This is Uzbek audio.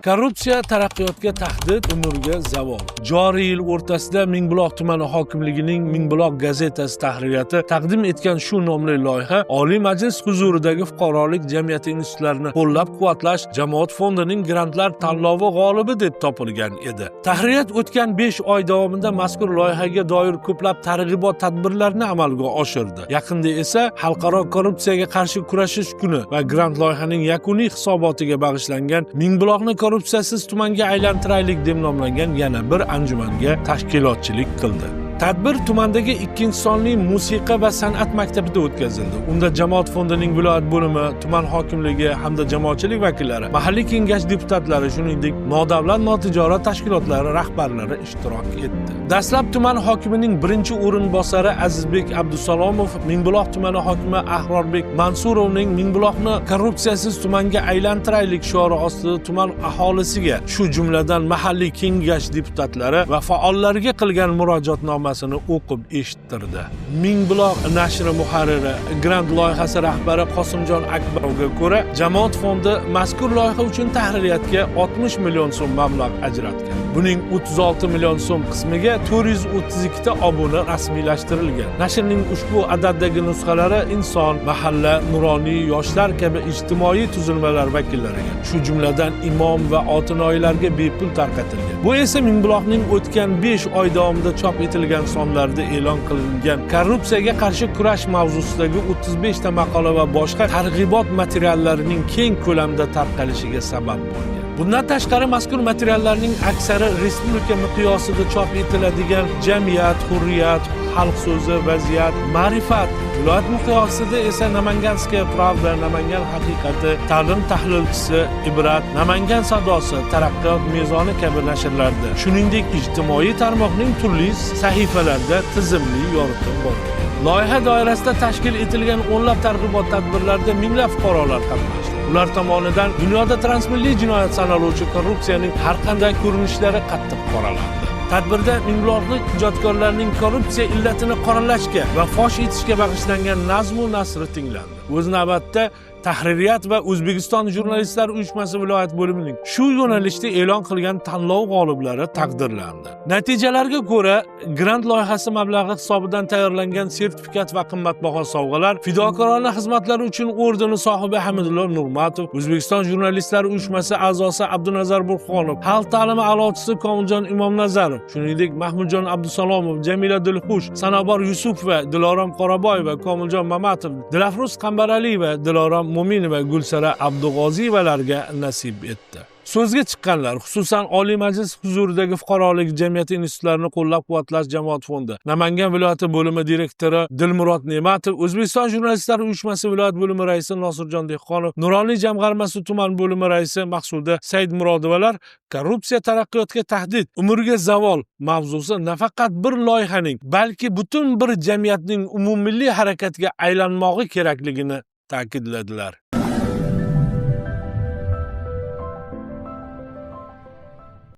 Korrupsiya taraqqiyotga tahdid, umrga zavol. Joriy yil o'rtasida Mingbuloq tumani hokimligining Mingbuloq gazetasi tahririyati taqdim etgan shu nomli loyiha Oliy Majlis huzuridagi fuqarolik jamiyati institutlarini qo'llab-quvvatlash jamoat fondining grantlar tanlovi g'olibi deb topilgan edi. Tahririyat o'tgan 5 oy davomida mazkur loyihaga doir ko'plab targ'ibot tadbirlarini amalga oshirdi. Yaqinda esa Xalqaro korrupsiyaga qarshi kurashish kuni va grant loyihaning yakuniy hisobotiga bag'ishlangan Mingbuloqni korrupsiyasiz tumanga aylantiraylik deb nomlangan yana bir anjumanga tashkilotchilik qildi. Tadbir tumandagi 2-sonli musiqa va san'at maktabida o'tkazildi. Unda jamoat fondining viloyat bo'limi, tuman hokimligi hamda jamoatchilik vakillari, mahalliy kengash deputatlari, shuningdek, nodavlat notijorat tashkilotlari rahbarlari ishtirok etdi. Dastlab tuman hokimining birinchi o'rinbosari Azizbek Abdusalomov Mingbuloq tumani hokimi Ahrorbek Mansurovning Mingbuloqni korrupsiyasiz tumanga aylantiraylik shiori ostida tuman aholisiga, shu jumladan mahalliy kengash deputatlari va faollarga qilgan murojaatnomasini o'qib eshittirdi. Mingbuloq nashri muharriri, grant loyihasi rahbari Qosimjon Akbarovga ko'ra, jamoat fondi mazkur loyiha uchun tahririyatga 60 million so'm mablag' ajratgan. Buning 36 million so'm qismiga 432 ta obuna rasmiylashtirilgan. Nashrning ushbu adaddagi nusxalari inson, mahalla, nuroniy, yoshlar kabi ijtimoiy tuzilmalar vakillariga, shu jumladan imom va otinoyilarga bepul tarqatilgan. Bu esa Mingbuloqning o'tgan 5 oy davomida chop etilgan sonlarda e'lon qilingan korrupsiyaga qarshi kurash mavzusidagi 35 ta maqola va boshqa targ'ibot materiallarining keng ko'lamda tarqalishiga sabab bo'lgan. Bundan tashqari mazkur materiallarning aksari respublika miqyosida chop etiladigan Jamiyat, Hurriyat, Xalq so'zi, Vaziyat, Ma'rifat, viloyat miqyosida esa Namanganskaya Pravda, Namangan haqiqati, Ta'lim tahlilchisi, Ibrat, Namangan sadosi, Taraqqiyot mezoni kabi nashrlarda, shuningdek ijtimoiy tarmoqning turli sahifalarida tizimli yoritilib borgan. Loyiha doirasida tashkil etilgan o'nlab targ'ibot tadbirlarida minglab fuqarolar qatnashdi. Ular tomonidan dunyoda transmilliy jinoyat sanaluvchi korrupsiyaning har qanday ko'rinishlari qattiq qoralandi. Tadbirda Mingbuloqlik ijodkorlarning korrupsiya illatini qoralashga va fosh etishga bag'ishlangan nazm va nasri tinglandi. O'z navbatda Tahririyat va O'zbekiston Jurnalistlar uyushmasi viloyat bo'limining shu yo'nalishda e'lon qilgan tanlov g'oliblari taqdirlandi. Natijalarga ko'ra, grant loyihasi mablag'i hisobidan tayyorlangan sertifikat va qimmatbaho sovg'alar, fidokorona xizmatlari uchun ordeni sohibi Hamidullo Nurmatov, O'zbekiston Jurnalistlar uyushmasi a'zosi Abdunazar Burxonov, xalq ta'limi a'lochisi Komiljon Imomnazarov, shuningdek Mahmudjon Abdusalomov, Jamila Dilxush, Sanobor Yusufova, Dilorom Qoraboyeva, Komiljon Mamatov, Dilafruz Qambaraliyeva, Dilorom Mo'minova, Gulsara Abdug'oziyevalarga nasib etdi. So'zga chiqqanlar, xususan Oliy Majlis huzuridagi fuqarolik jamiyati institutlarini qo'llab-quvvatlash jamoat fondi Namangan viloyati bo'limi direktori Dilmurod Ne'matov, O'zbekiston Jurnalistlar uyushmasi viloyat bo'limi raisi Nosirjon Dehqonov, Nuroniy jamg'armasi tuman bo'limi raisi Maqsuda Saidmurodovalar korrupsiya taraqqiyotga tahdid, umrga zavol mavzusi nafaqat bir loyihaning, balki butun bir jamiyatning umummilliy harakatga aylanmog'i kerakligini ta'kidladilar.